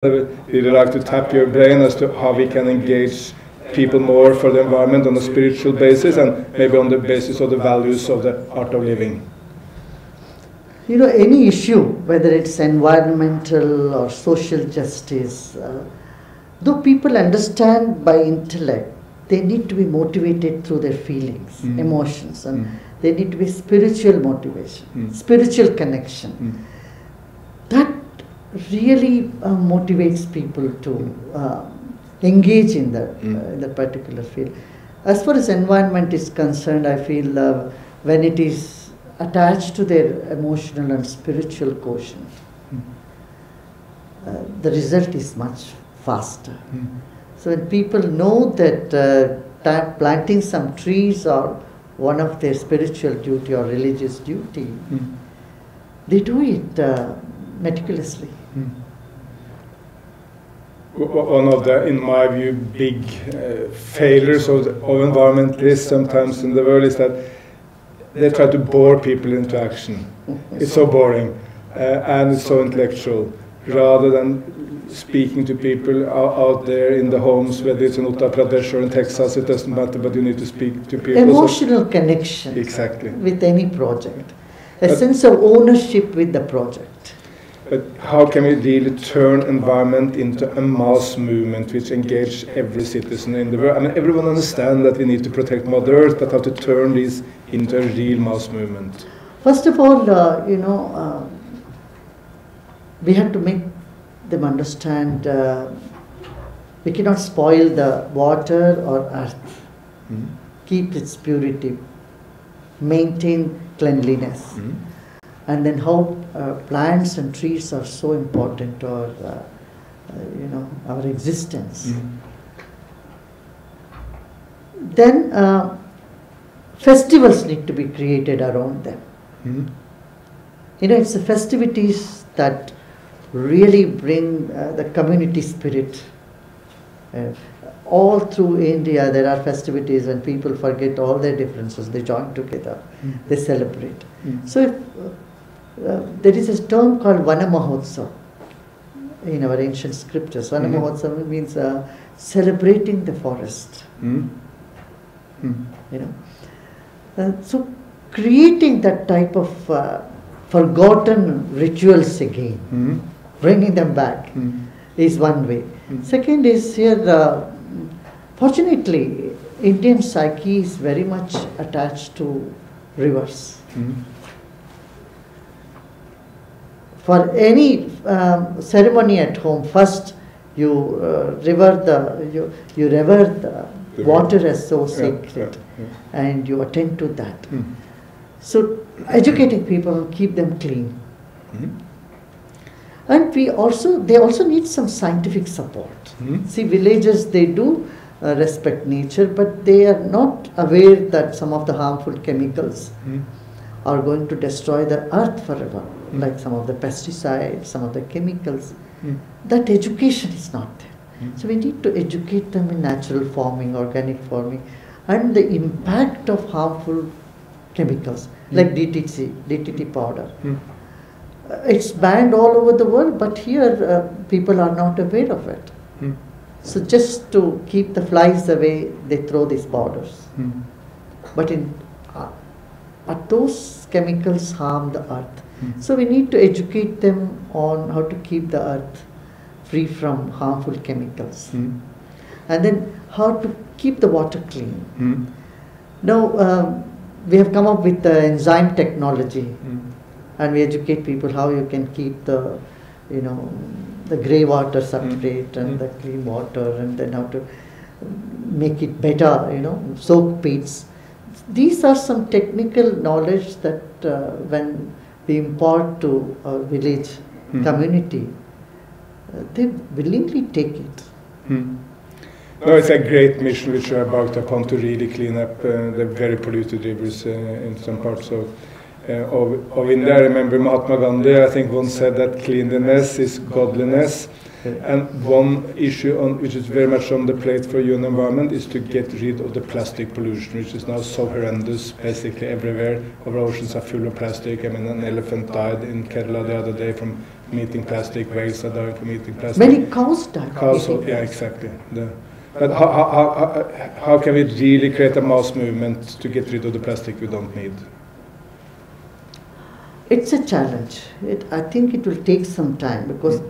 I would really like to tap your brain as to how we can engage people more for the environment on a spiritual basis and maybe on the basis of the values of the art of living. You know, any issue, whether it's environmental or social justice, though people understand by intellect, they need to be motivated through their feelings, emotions, and they need to be spiritual motivation, spiritual connection. That really motivates people to engage in that particular field. As far as environment is concerned, I feel when it is attached to their emotional and spiritual quotient, the result is much faster. So when people know that planting some trees are one of their spiritual duty or religious duty, they do it meticulously. One of the, in my view, big failures of environmentalists sometimes in the world is that they try to bore people into action. It's so boring and it's so intellectual, rather than speaking to people out there in the homes, whether it's in Uttar Pradesh or in Texas, it doesn't matter, but you need to speak to people. Emotional connection with any project, a sense of ownership with the project. But how can we really turn environment into a mass movement which engages every citizen in the world? I mean, everyone understands that we need to protect Mother Earth, but how to turn this into a real mass movement? First of all, we have to make them understand we cannot spoil the water or earth, keep its purity, maintain cleanliness. And then how plants and trees are so important to our existence. Then festivals need to be created around them. You know, it's the festivities that really bring the community spirit. All through India there are festivities when people forget all their differences, they join together, they celebrate. So if there is a term called Vana Mahotsav in our ancient scriptures. Vana Mahotsav means celebrating the forest. So creating that type of forgotten rituals again, bringing them back is one way. Second is here, fortunately, Indian psyche is very much attached to rivers. For any ceremony at home, first you revere the water as so sacred, and you attend to that. So educating people, keep them clean. And they also need some scientific support. See, villagers, they do respect nature, but they are not aware that some of the harmful chemicals are going to destroy the earth forever, like some of the pesticides, some of the chemicals. That education is not there. So we need to educate them in natural farming, organic farming, and the impact of harmful chemicals, like DDT powder. It's banned all over the world, but here people are not aware of it. So just to keep the flies away, they throw these powders. But those chemicals harm the earth. So we need to educate them on how to keep the earth free from harmful chemicals. And then how to keep the water clean. Now we have come up with the enzyme technology, and we educate people how you can keep the grey water separate and the clean water, and then how to make it better, soak pits. These are some technical knowledge that when we impart to our village community, they willingly take it. No, it's a great mission which you are about upon to really clean up the very polluted rivers in some parts of India. I remember Mahatma Gandhi, I think, once said that cleanliness is godliness. And one issue which is very much on the plate for you and the environment is to get rid of the plastic pollution, which is now so horrendous basically everywhere. Our oceans are full of plastic. I mean, an elephant died in Kerala the other day from from eating plastic, whales are dying from eating plastic. Many cows die from Cows, eating yeah, plastic. exactly. But how can we really create a mass movement to get rid of the plastic we don't need? It's a challenge. I think it will take some time because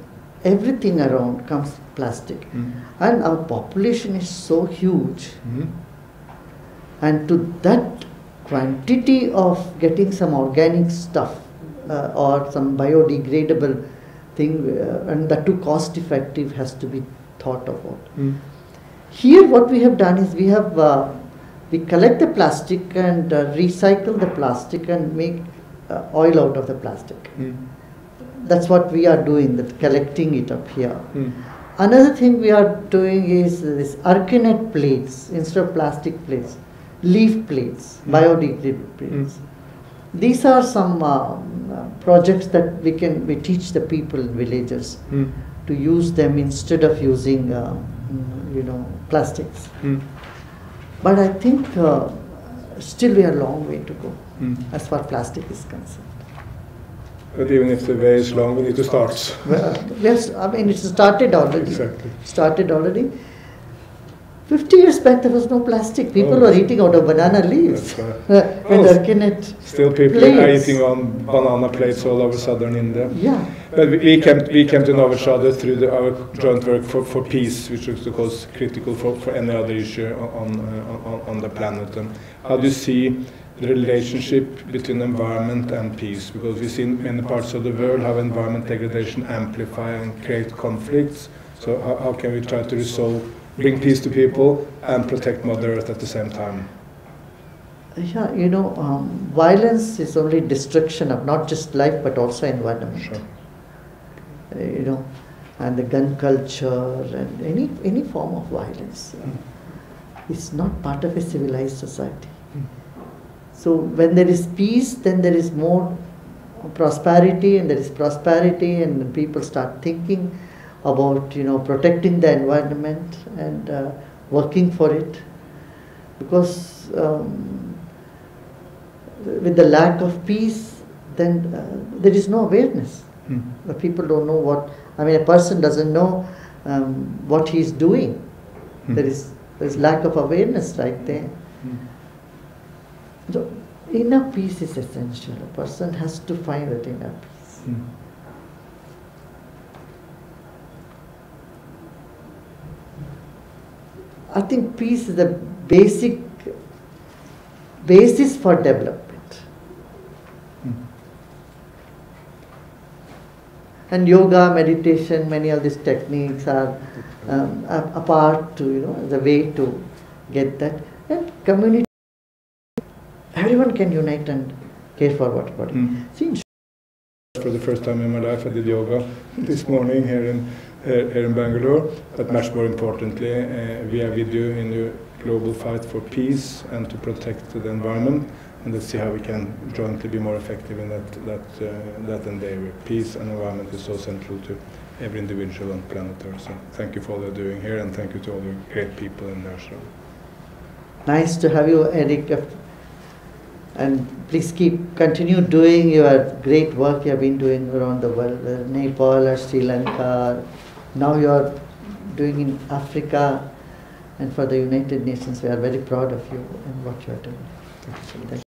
everything around comes plastic. And our population is so huge. And to that quantity of getting some organic stuff or some biodegradable thing, and that too cost effective, has to be thought about. Here what we have done is we collect the plastic and recycle the plastic and make oil out of the plastic. That's what we are doing, that collecting it up here. Another thing we are doing is this arcanite plates instead of plastic plates, leaf plates, biodegradable plates. These are some projects that we teach the people in villages to use them instead of using plastics. But I think still we have a long way to go as far as plastic is concerned. But even if the way is long, we need to start. Yes, I mean, it started already. Exactly. Started already. 50 years back, there was no plastic. People were eating out of banana leaves. Still people are eating on banana plates all over southern India. Yeah. But we came to know each other through our joint work for peace, which is of course critical for any other issue on the planet. And how do you see the relationship between environment and peace? Because we see in many parts of the world how environment degradation amplify and create conflicts. So how can we try to bring peace to people and protect Mother Earth at the same time? Yeah, violence is only destruction of not just life but also environment. Sure. And the gun culture and any form of violence is not part of a civilized society. So when there is peace, then there is more prosperity, and there is prosperity, and people start thinking about protecting the environment and working for it. Because with the lack of peace, then there is no awareness. The people don't know a person doesn't know what he is doing. There is lack of awareness right there. So inner peace is essential. A person has to find that inner peace. I think peace is the basis for development. And yoga, meditation, many of these techniques are a part to, the way to get that. And community, everyone can unite and care for what body. See, for the first time in my life, I did yoga this morning here in Bangalore. But much more importantly, we are with you in your global fight for peace and to protect the environment. And let's see how we can jointly be more effective in that endeavor. Peace and environment is so central to every individual on planet Earth. So thank you for all you're doing here, and thank you to all the great people in there. So. Nice to have you, Erik. And please continue doing your great work you have been doing around the world, Nepal or Sri Lanka. Now you are doing in Africa, and for the United Nations. We are very proud of you and what you are doing. Thank you so much.